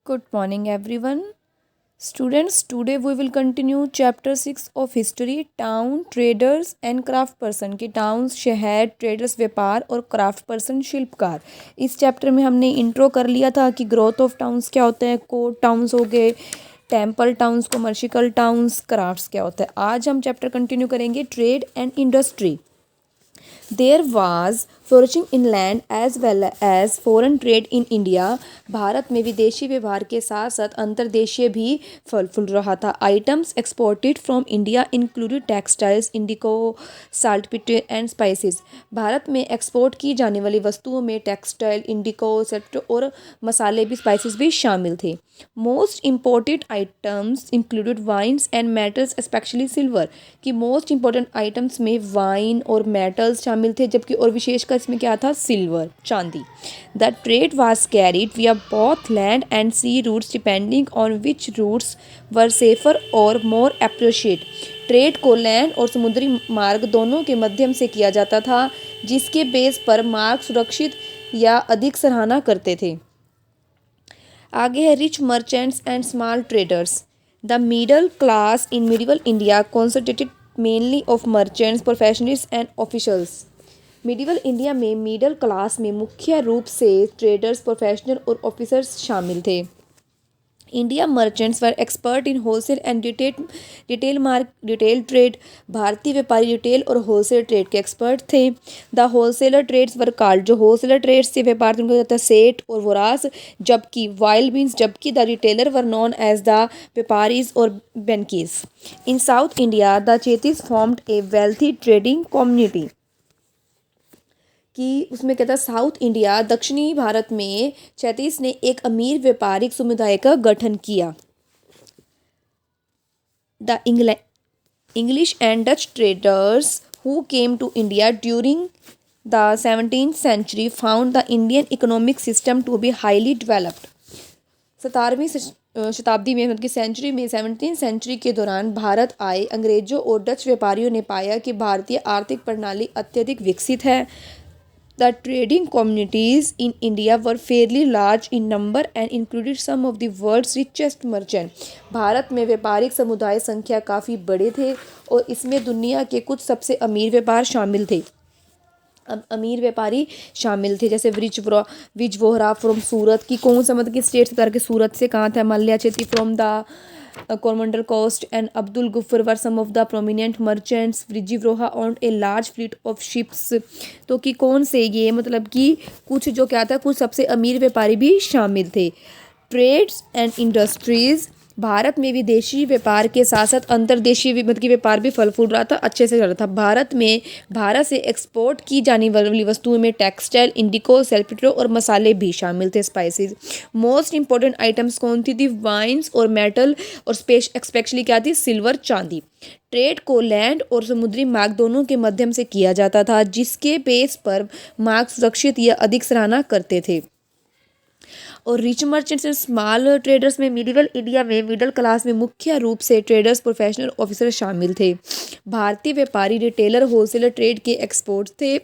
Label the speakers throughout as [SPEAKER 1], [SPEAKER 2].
[SPEAKER 1] Good morning, everyone. Students, today we will continue chapter 6 of history, town, traders and craft person कि towns, शहर, traders व्यापार और craft person शिल्पकार। इस chapter में हमने इंट्रो कर लिया था कि ग्रोथ ऑफ टाउन्स क्या होते हैं, कोड टाउन्स हो गए, temple towns, commercial towns, crafts क्या होता है। आज हम चैप्टर कंटिन्यू करेंगे trade and industry. There was flourishing inland as well as foreign trade in India. भारत में विदेशी व्यवहार के साथ साथ अंतर्देशीय भी फल फूल रहा था। Items exported from India included textiles, indigo, saltpetre and spices. भारत में एक्सपोर्ट की जाने वाली वस्तुओं में टेक्सटाइल, इंडिको, सेट और मसाले भी, स्पाइसेस भी शामिल थे। Most imported items included wines and metals specially silver. कि मोस्ट इम्पोर्टेंट आइटम्स में वाइन और मेटल्स शामिल थे, जबकि और विशेषकर इसमें क्या था, सिल्वर, चांदी। The trade was carried via both land and sea routes depending on which routes were safer और मोर एप्रोशिएट। ट्रेड को लैंड और समुद्री मार्ग दोनों के माध्यम से किया जाता था, जिसके बेस पर मार्ग सुरक्षित या अधिक सराहना करते थे। आगे है rich merchants and small traders. The middle class in medieval India concentrated mainly of merchants, professionals and officials. Medieval India में मिडल क्लास में मुख्य रूप से ट्रेडर्स, प्रोफेशनल और ऑफिसर्स शामिल थे। India merchants were expert in wholesale and retail trade. भारतीय व्यापारी रिटेल और होलसेल ट्रेड के एक्सपर्ट थे। The wholesaler trades were called, जो होलसेलर ट्रेड्स से व्यापार उनको जाता है सेठ और वोरास, जबकि वाइल्ड बीन्स, जबकि the retailer were known as the व्यापारीज और बेनकीज। In South India the Chettis formed a wealthy trading community. कि उसमें कहता है साउथ इंडिया, दक्षिणी भारत में चैतीस ने एक अमीर व्यापारिक समुदाय का गठन किया। The English and Dutch traders who came to India during the 17th century found the Indian economic system to be highly developed. 17वीं शताब्दी में, मतलब कि सेंचुरी में, 17th सेंचुरी के दौरान भारत आए अंग्रेजों और डच व्यापारियों ने पाया कि भारतीय आर्थिक प्रणाली अत्यधिक विकसित है। The trading communities in India were fairly large in number and included some of the world's richest merchants. Bharat में व्यापारिक समुदाय संख्या काफ़ी बड़े थे और इसमें दुनिया के कुछ सबसे अमीर व्यापार शामिल थे, अमीर व्यापारी शामिल थे। जैसे विज वोहरा फ्रॉम सूरत, की कौन सा मतलब कि स्टेट बता के सूरत से कहाँ था, Malaya Chetti from the Coromandel coast and Abdul Ghafur were some of the prominent merchants. विजीव्रोहा on a large fleet of ships. तो कि कौन से, ये मतलब कि कुछ जो क्या था, कुछ सबसे अमीर व्यापारी भी शामिल थे। Trades and industries. भारत में विदेशी व्यापार के साथ साथ अंतर्देशीय मतलब कि व्यापार भी फल फूल रहा था, अच्छे से चल रहा था। भारत से एक्सपोर्ट की जाने वाली वस्तुओं में टेक्सटाइल, इंडिको, सेल्पिट्रो और मसाले भी शामिल थे, स्पाइसेस। मोस्ट इंपॉर्टेंट आइटम्स कौन थी वाइन्स और मेटल, और स्पेशली क्या थी, सिल्वर, चांदी। ट्रेड को लैंड और समुद्री मार्ग दोनों के माध्यम से किया जाता था, जिसके बेस पर मार्ग सुरक्षित या अधिक सराहना करते थे। और rich merchants and small traders में मिडिवल इंडिया में मिडिल क्लास में मुख्य रूप से ट्रेडर्स, प्रोफेशनल ऑफिसर शामिल थे। भारतीय व्यापारी रिटेलर होलसेलर ट्रेड के एक्सपोर्ट थे।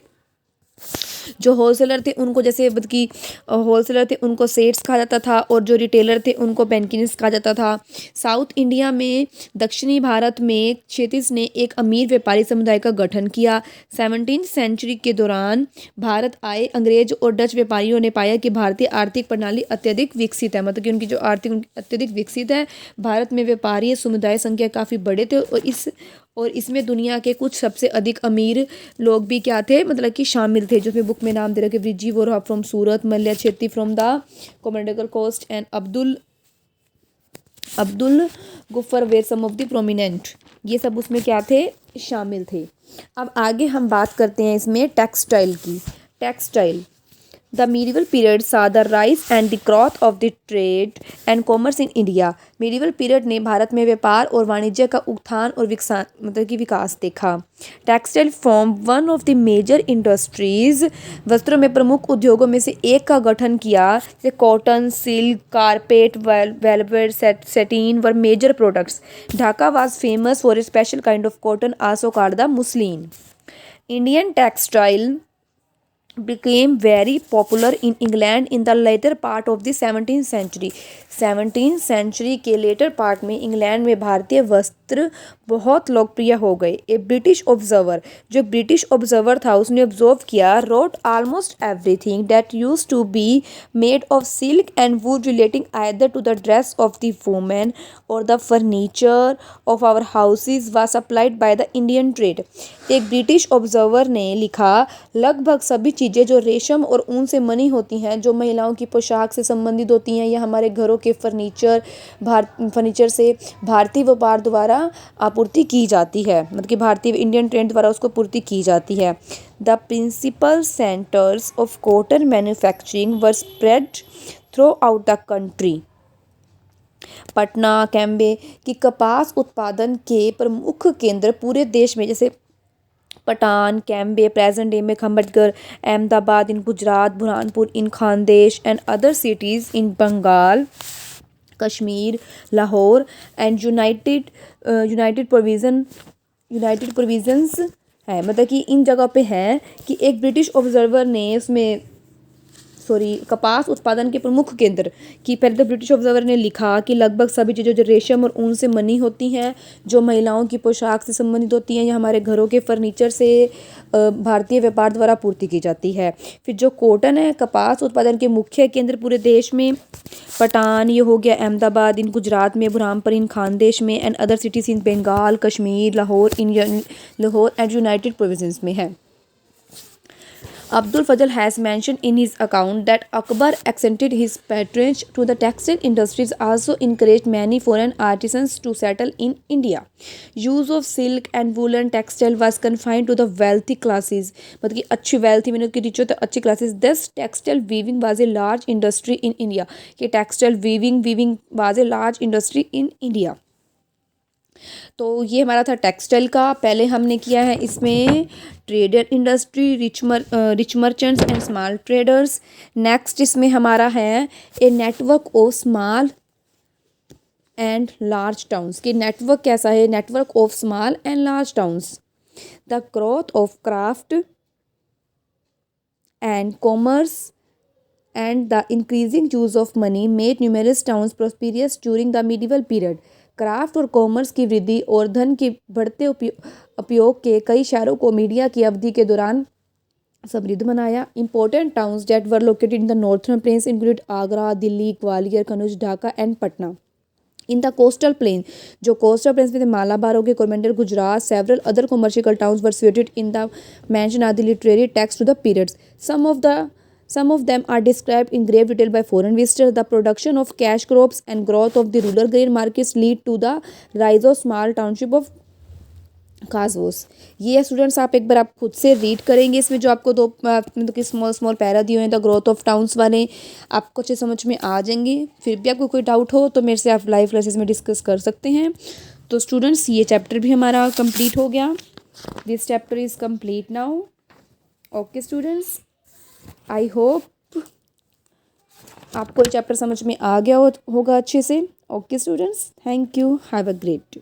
[SPEAKER 1] जो होलसेलर थे उनको, जैसे मतलब कि होलसेलर थे उनको सेट्स कहा जाता था, और जो रिटेलर थे उनको बैंकिनिस कहा जाता था। साउथ इंडिया में, दक्षिणी भारत में क्षेत्रीय ने एक अमीर व्यापारी समुदाय का गठन किया। 17th सेंचुरी के दौरान भारत आए अंग्रेज और डच व्यापारियों ने पाया कि भारतीय आर्थिक प्रणाली अत्यधिक विकसित है, मतलब कि उनकी जो आर्थिक अत्यधिक विकसित है। भारत में व्यापारी समुदाय संख्या काफ़ी बड़े थे और इसमें दुनिया के कुछ सबसे अधिक अमीर लोग भी क्या थे, मतलब कि शामिल थे, जिसमें बुक में नाम दे रखे Virji Vora from Surat, Malaya Chetty from the Coromandel coast and Abdul Ghafur were some of the prominent. ये सब उसमें क्या थे, शामिल थे। अब आगे हम बात करते हैं इसमें टेक्सटाइल की। Textile. The medieval period saw the rise and the growth of the trade and commerce in India. medieval period ने भारत में व्यापार और वाणिज्य का उत्थान और मतलब कि विकास देखा। Textile form one of the major industries. वस्त्रों में प्रमुख उद्योगों में से एक का गठन किया। जैसे cotton, silk, carpet, velvet, satin were major products. Dhaka was famous for a special kind of cotton, also called the muslin. Indian textile became very popular in England in the later part of the 17th century. 17th century के letter part में England में भारतीय वस्त्र बहुत लोकप्रिय हो गए. ए British observer, जो ब्रिटिश ऑब्जर्वर था उसने ऑब्जर्व किया, wrote almost everything that used to be made of silk and wood relating either to the dress of the women or the furniture of our houses was supplied by the Indian trade. एक British observer ने लिखा, लगभग सभी चीज़ें जो रेशम और ऊन से बनी होती हैं, जो महिलाओं की पोशाक से संबंधित होती हैं या हमारे घरों के फर्नीचर से भारतीय व्यापार द्वारा आपूर्ति की जाती है, मतलब कि भारतीय इंडियन ट्रेड द्वारा उसको पूर्ति की जाती है. The principal centres of cotton manufacturing were spread throughout the country. Patna, Cambay की कपास उत्पादन के प्रमुख केंद्र पूरे देश में, जैसे पठान, कैम्बे, प्रेजेंट डे में खम्बटगर, Ahmedabad in Gujarat, Burhanpur in Khandesh and other cities in Bengal, Kashmir, Lahore and United Provinces है. मतलब कि इन जगह पे है कि एक ब्रिटिश ऑब्जर्वर ने उसमें कपास उत्पादन के प्रमुख केंद्र की पहले तो ब्रिटिश ऑब्जर्वर ने लिखा कि लगभग सभी चीज़ें जो रेशम और ऊन से बनी होती हैं, जो महिलाओं की पोशाक से संबंधित होती हैं या हमारे घरों के फर्नीचर से भारतीय व्यापार द्वारा पूर्ति की जाती है. फिर जो कॉटन है, कपास उत्पादन के मुख्य केंद्र पूरे देश में पठान, ये हो गया अहमदाबाद इन गुजरात में, बुरहानपुर इन खानदेश में and other cities in Bengal, Kashmir, Lahore and United Provinces में है. Abdul Fazl has mentioned in his account that Akbar extended his patronage to the textile industries, also encouraged many foreign artisans to settle in India. Use of silk and woolen textile was confined to the wealthy classes. मतलब कि अच्छी wealthy में कि rich होते अच्छी classes. Thus textile weaving was a large industry in India. कि textile weaving was a large industry in India. तो ये हमारा था टेक्सटाइल का. पहले हमने किया है इसमें trader industry, rich merchants and small traders. Next इसमें हमारा है a network of small and large towns. कि नेटवर्क कैसा है, network of small and large towns. The growth of craft and commerce and the increasing use of money made numerous towns prosperous during the medieval period. Craft और commerce की वृद्धि और धन के बढ़ते उपयोग के कई शहरों को मीडिया की अवधि के दौरान समृद्ध बनाया. Important towns that were located in the northern plains include Agra, Delhi, Gwalior, Kannauj, Dhaka and Patna. In the coastal plain, जो कोस्टल प्लेन्स में थे, मालाबार हो गए, Coromandel, Gujarat, several other commercial towns were situated in the mention are the literary text to the periods. Some of them are described in grave detail by foreign visitors. The production of cash crops and growth of the rural grain markets lead to the rise of small township of काजवोस. ये students आप एक बार आप खुद से read करेंगे. इसमें जो आपको दो मतलब कि स्मॉल पैरा दिए हुए हैं द ग्रोथ ऑफ टाउन्स वाले, आपको अच्छे समझ में आ जाएंगे. फिर भी आपको कोई डाउट हो तो मेरे से आप लाइव क्लासेस में डिस्कस कर सकते हैं. तो स्टूडेंट्स ये चैप्टर भी हमारा कंप्लीट हो गया. This chapter is complete now. Okay students, I hope आपको ये चैप्टर समझ में आ गया होगा अच्छे से. Okay students, thank you, have a great day.